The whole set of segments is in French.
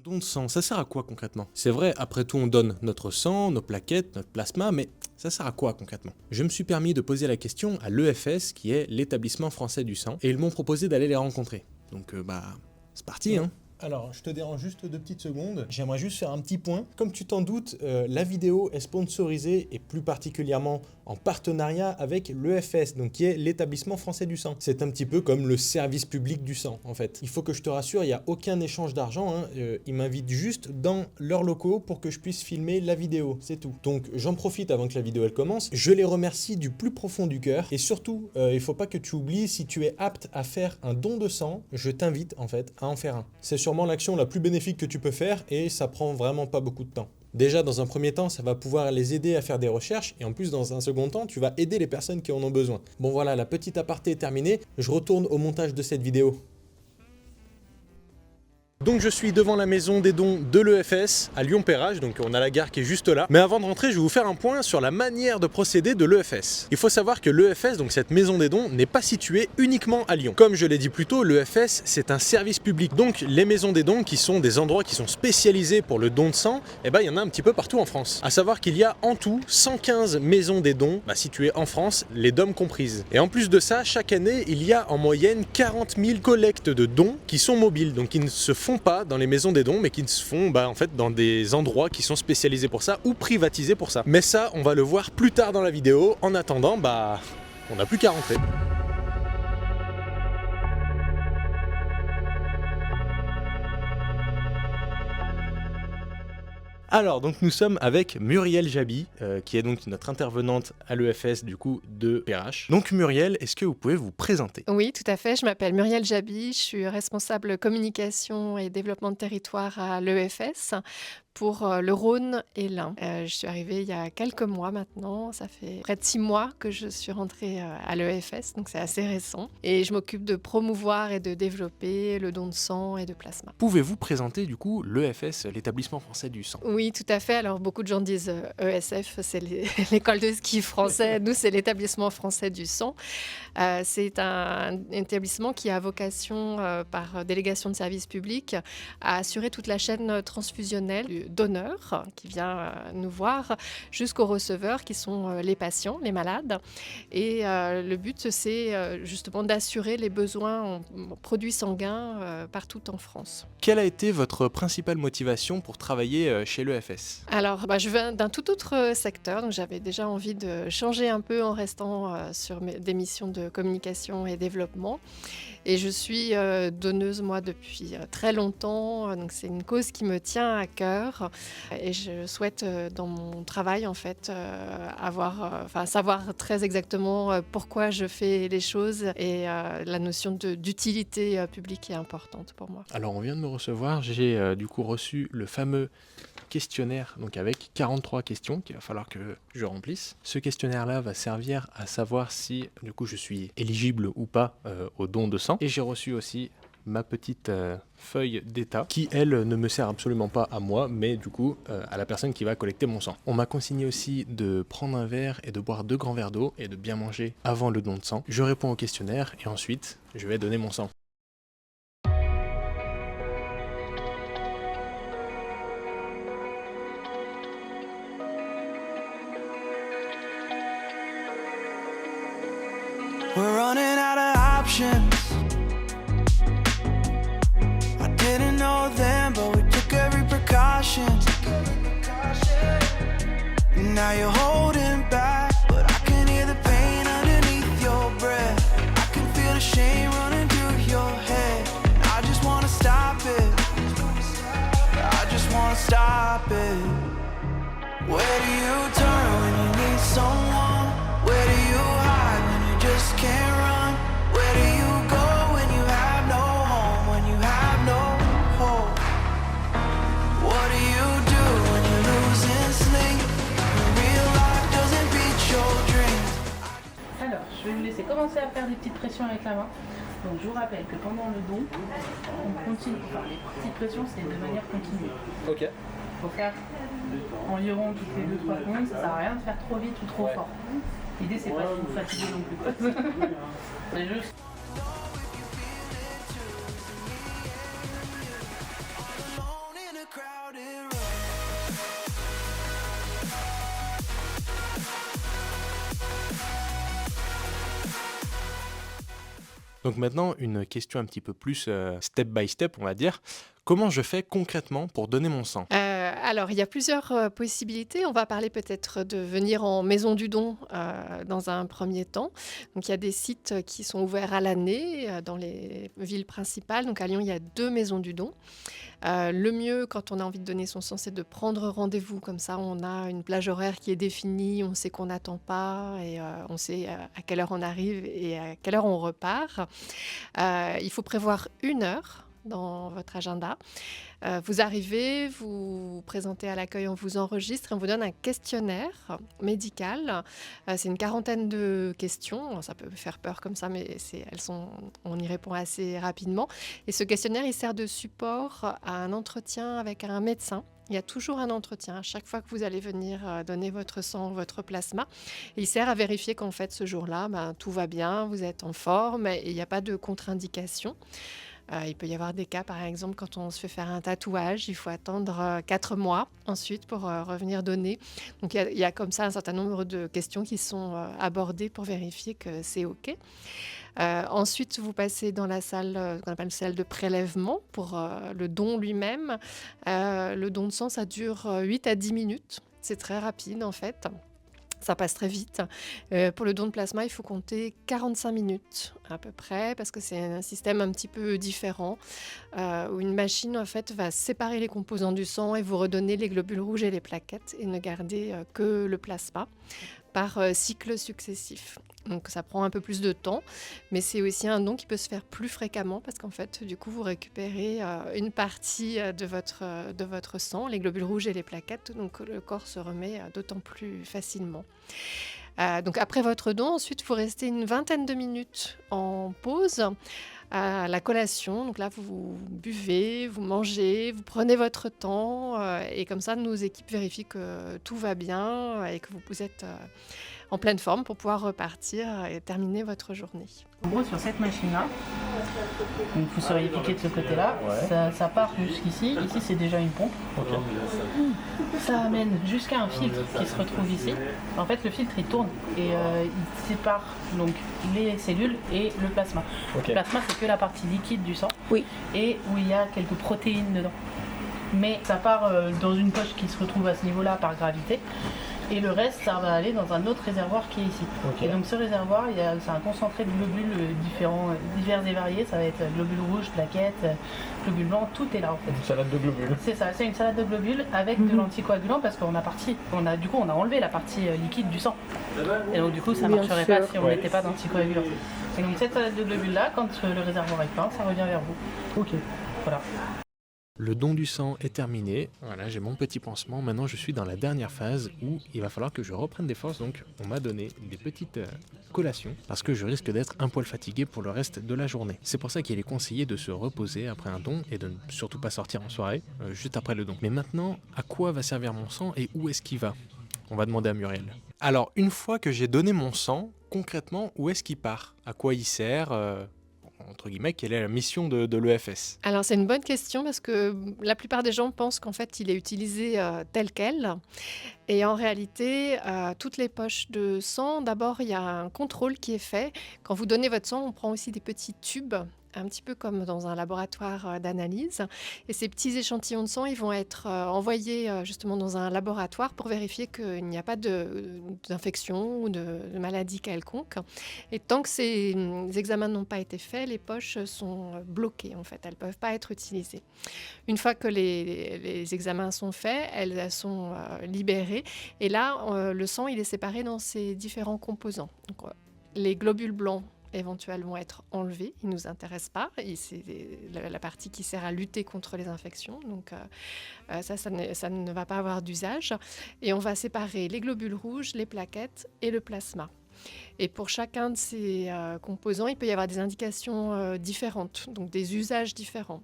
don de sang, ça sert à quoi concrètement? C'est vrai, après tout on donne notre sang, nos plaquettes, notre plasma, mais ça sert à quoi concrètement? Je me suis permis de poser la question à l'EFS, qui est l'établissement français du sang, et ils m'ont proposé d'aller les rencontrer. Donc c'est parti hein. Alors, je te dérange juste 2 petites secondes. J'aimerais juste faire un petit point. Comme tu t'en doutes, la vidéo est sponsorisée et plus particulièrement en partenariat avec l'EFS, donc qui est l'établissement français du sang. C'est un petit peu comme le service public du sang, en fait. Il faut que je te rassure, il n'y a aucun échange d'argent. Ils m'invitent juste dans leurs locaux pour que je puisse filmer la vidéo, c'est tout. Donc, j'en profite avant que la vidéo elle commence. Je les remercie du plus profond du cœur. Et surtout, il ne faut pas que tu oublies, si tu es apte à faire un don de sang, je t'invite en fait à en faire un. C'est sûrement l'action la plus bénéfique que tu peux faire et ça prend vraiment pas beaucoup de temps. Déjà, dans un premier temps, ça va pouvoir les aider à faire des recherches et en plus, dans un second temps, tu vas aider les personnes qui en ont besoin. Bon voilà, la petite aparté est terminée. Je retourne au montage de cette vidéo. Donc je suis devant la maison des dons de l'EFS à Lyon-Perrache, donc on a la gare qui est juste là. Mais avant de rentrer, je vais vous faire un point sur la manière de procéder de l'EFS. Il faut savoir que l'EFS, donc cette maison des dons, n'est pas située uniquement à Lyon. Comme je l'ai dit plus tôt, l'EFS c'est un service public. Donc les maisons des dons, qui sont des endroits qui sont spécialisés pour le don de sang, il y en a un petit peu partout en France. À savoir qu'il y a en tout 115 maisons des dons situées en France, les DOM comprises. Et en plus de ça, chaque année, il y a en moyenne 40 000 collectes de dons qui sont mobiles, donc qui ne se font pas dans les maisons des dons, mais qui se font en fait dans des endroits qui sont spécialisés pour ça ou privatisés pour ça. Mais ça, on va le voir plus tard dans la vidéo. En attendant, on n'a plus qu'à rentrer. Alors, donc nous sommes avec Muriel Jaby, qui est donc notre intervenante à l'EFS du coup de Perrache. Donc Muriel, est-ce que vous pouvez vous présenter? Oui, tout à fait. Je m'appelle Muriel Jaby, je suis responsable communication et développement de territoire à l'EFS pour le Rhône et l'Ain. Je suis arrivée il y a quelques mois maintenant, ça fait près de 6 mois que je suis rentrée à l'EFS, donc c'est assez récent. Et je m'occupe de promouvoir et de développer le don de sang et de plasma. Pouvez-vous présenter du coup l'EFS, l'établissement français du sang? Oui, tout à fait. Alors beaucoup de gens disent ESF, c'est l'école de ski français. Nous, c'est l'établissement français du sang. C'est un établissement qui a vocation, par délégation de service public, à assurer toute la chaîne transfusionnelle du donneur qui vient nous voir jusqu'aux receveurs qui sont les patients, les malades. Et le but, c'est justement d'assurer les besoins en produits sanguins partout en France. Quelle a été votre principale motivation pour travailler chez l'EFS? Alors, je viens d'un tout autre secteur, donc j'avais déjà envie de changer un peu en restant sur des missions de communication et développement. Et je suis donneuse, moi, depuis très longtemps, donc c'est une cause qui me tient à cœur. Et je souhaite, dans mon travail, en fait, savoir très exactement pourquoi je fais les choses. Et la notion d'utilité publique est importante pour moi. Alors, on vient de me recevoir, j'ai du coup reçu le fameux questionnaire, donc avec 43 questions qu'il va falloir que je remplisse. Ce questionnaire-là va servir à savoir si du coup je suis éligible ou pas au don de sang. Et j'ai reçu aussi ma petite feuille d'état qui, elle, ne me sert absolument pas à moi, mais du coup à la personne qui va collecter mon sang. On m'a consigné aussi de prendre un verre et de boire 2 grands verres d'eau et de bien manger avant le don de sang. Je réponds au questionnaire et ensuite je vais donner mon sang. We're running out of options. I didn't know them, but we took every precaution. Now you're holding back, but I can hear the pain underneath your breath. I can feel the shame running through your head. I just wanna stop it. I just wanna stop it. Where do you turn when you need someone? Where do you hide when you just can't run? Where do you go when you have no home? When you have no hope? What do you do when you're losing sleep? When real life doesn't beat your dreams? Alors, je vais vous laisser commencer à faire des petites pressions avec la main. Donc je vous rappelle que pendant le don, on continue. Enfin, les petites pressions, c'est de manière continue. Ok. Il faut faire environ toutes les 2-3 secondes, ça sert à rien de faire trop vite ou trop fort. L'idée, c'est pas de vous fatiguer non plus. C'est juste. Alone in a Donc maintenant, une question un petit peu plus step by step, on va dire. Comment je fais concrètement pour donner mon sang? Alors, il y a plusieurs possibilités. On va parler peut-être de venir en maison du don dans un premier temps. Donc, il y a des sites qui sont ouverts à l'année dans les villes principales. Donc, à Lyon, il y a 2 maisons du don. Le mieux, quand on a envie de donner son sang, c'est de prendre rendez-vous. Comme ça, on a une plage horaire qui est définie, on sait qu'on n'attend pas et on sait à quelle heure on arrive et à quelle heure on repart. Il faut prévoir 1 heure dans votre agenda. Vous arrivez, vous vous présentez à l'accueil, on vous enregistre et on vous donne un questionnaire médical. C'est une quarantaine de questions. Alors, ça peut faire peur comme ça, mais on y répond assez rapidement. Et ce questionnaire, il sert de support à un entretien avec un médecin. Il y a toujours un entretien à chaque fois que vous allez venir donner votre sang, votre plasma. Et il sert à vérifier qu'en fait, ce jour-là, tout va bien, vous êtes en forme et il n'y a pas de contre-indication. Il peut y avoir des cas, par exemple, quand on se fait faire un tatouage, il faut attendre 4 mois ensuite pour revenir donner. Donc, il y a comme ça un certain nombre de questions qui sont abordées pour vérifier que c'est OK. Ensuite, vous passez dans la salle qu'on appelle salle de prélèvement pour le don lui-même. Le don de sang, ça dure 8 à 10 minutes. C'est très rapide, en fait. Ça passe très vite. Pour le don de plasma, il faut compter 45 minutes à peu près, parce que c'est un système un petit peu différent, où une machine en fait va séparer les composants du sang et vous redonner les globules rouges et les plaquettes et ne garder que le plasma par cycle successif. Donc ça prend un peu plus de temps, mais c'est aussi un don qui peut se faire plus fréquemment parce qu'en fait, du coup, vous récupérez une partie de votre sang, les globules rouges et les plaquettes, donc le corps se remet d'autant plus facilement. Donc après votre don, ensuite, vous restez une vingtaine de minutes en pause à la collation. Donc là, vous buvez, vous mangez, vous prenez votre temps et comme ça, nos équipes vérifient que tout va bien et que vous êtes en pleine forme pour pouvoir repartir et terminer votre journée. En gros, sur cette machine-là, donc vous seriez piqué de ce côté-là, ça part jusqu'ici. Ici, c'est déjà une pompe. Ok. Ça amène jusqu'à un filtre qui se retrouve ici. En fait, le filtre, il tourne et il sépare donc les cellules et le plasma. Ok. Le plasma, c'est que la partie liquide du sang et où il y a quelques protéines dedans. Mais ça part dans une poche qui se retrouve à ce niveau-là par gravité. Et le reste, ça va aller dans un autre réservoir qui est ici. Ok. Et donc ce réservoir, c'est un concentré de globules divers et variés. Ça va être globules rouges, plaquettes, globules blancs, tout est là en fait. Une salade de globules. C'est ça, c'est une salade de globules avec de l'anticoagulant parce qu'on a enlevé la partie liquide du sang. Et donc du coup, ça ne marcherait pas si on n'était pas d'anticoagulant. Et donc cette salade de globules là, quand le réservoir est plein, ça revient vers vous. Ok. Voilà. Le don du sang est terminé. Voilà, j'ai mon petit pansement. Maintenant, je suis dans la dernière phase où il va falloir que je reprenne des forces. Donc, on m'a donné des petites collations parce que je risque d'être un poil fatigué pour le reste de la journée. C'est pour ça qu'il est conseillé de se reposer après un don et de ne surtout pas sortir en soirée juste après le don. Mais maintenant, à quoi va servir mon sang et où est-ce qu'il va? On va demander à Muriel. Alors, une fois que j'ai donné mon sang, concrètement, où est-ce qu'il part? À quoi il sert entre guillemets, quelle est la mission de l'EFS? Alors c'est une bonne question parce que la plupart des gens pensent qu'en fait il est utilisé tel quel. Et en réalité, toutes les poches de sang, d'abord il y a un contrôle qui est fait. Quand vous donnez votre sang, on prend aussi des petits tubes, un petit peu comme dans un laboratoire d'analyse. Et ces petits échantillons de sang, ils vont être envoyés justement dans un laboratoire pour vérifier qu'il n'y a pas d'infection ou de maladie quelconque. Et tant que ces examens n'ont pas été faits, les poches sont bloquées en fait. Elles ne peuvent pas être utilisées. Une fois que les examens sont faits, elles sont libérées. Et là, le sang, il est séparé dans ses différents composants. Donc, les globules blancs éventuellement être enlevés, ils ne nous intéressent pas, et c'est la partie qui sert à lutter contre les infections, donc ça ne va pas avoir d'usage. Et on va séparer les globules rouges, les plaquettes et le plasma. Et pour chacun de ces composants, il peut y avoir des indications différentes, donc des usages différents.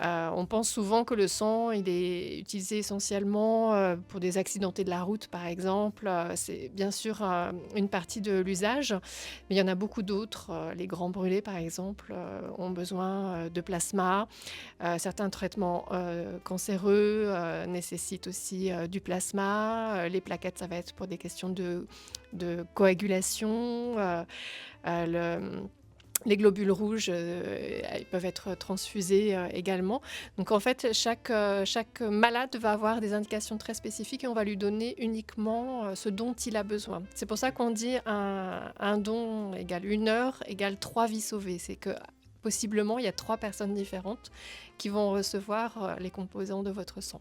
On pense souvent que le sang, il est utilisé essentiellement pour des accidentés de la route, par exemple. C'est bien sûr une partie de l'usage, mais il y en a beaucoup d'autres. Les grands brûlés, par exemple, ont besoin de plasma. Certains traitements cancéreux nécessitent aussi du plasma. Les plaquettes, ça va être pour des questions de coagulation. Les globules rouges, ils peuvent être transfusés également. Donc en fait, chaque malade va avoir des indications très spécifiques et on va lui donner uniquement ce dont il a besoin. C'est pour ça qu'on dit un don égale 1 heure égale 3 vies sauvées. C'est que possiblement, il y a 3 personnes différentes qui vont recevoir les composants de votre sang.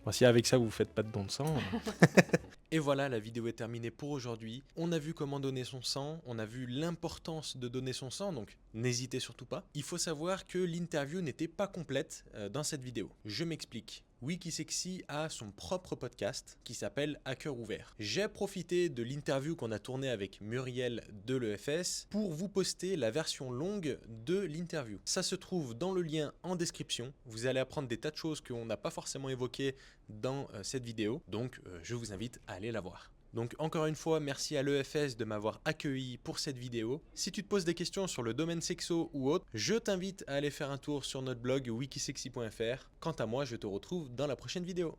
Bon, si avec ça vous faites pas de don de sang. Et voilà, la vidéo est terminée pour aujourd'hui. On a vu comment donner son sang, on a vu l'importance de donner son sang, donc n'hésitez surtout pas. Il faut savoir que l'interview n'était pas complète dans cette vidéo. Je m'explique. Wikisexy a son propre podcast qui s'appelle À cœur ouvert. J'ai profité de l'interview qu'on a tournée avec Muriel de l'EFS pour vous poster la version longue de l'interview. Ça se trouve dans le lien en description. Vous allez apprendre des tas de choses qu'on n'a pas forcément évoquées dans cette vidéo. Donc je vous invite à aller la voir. Donc encore une fois, merci à l'EFS de m'avoir accueilli pour cette vidéo. Si tu te poses des questions sur le domaine sexo ou autre, je t'invite à aller faire un tour sur notre blog wikisexy.fr. Quant à moi, je te retrouve dans la prochaine vidéo.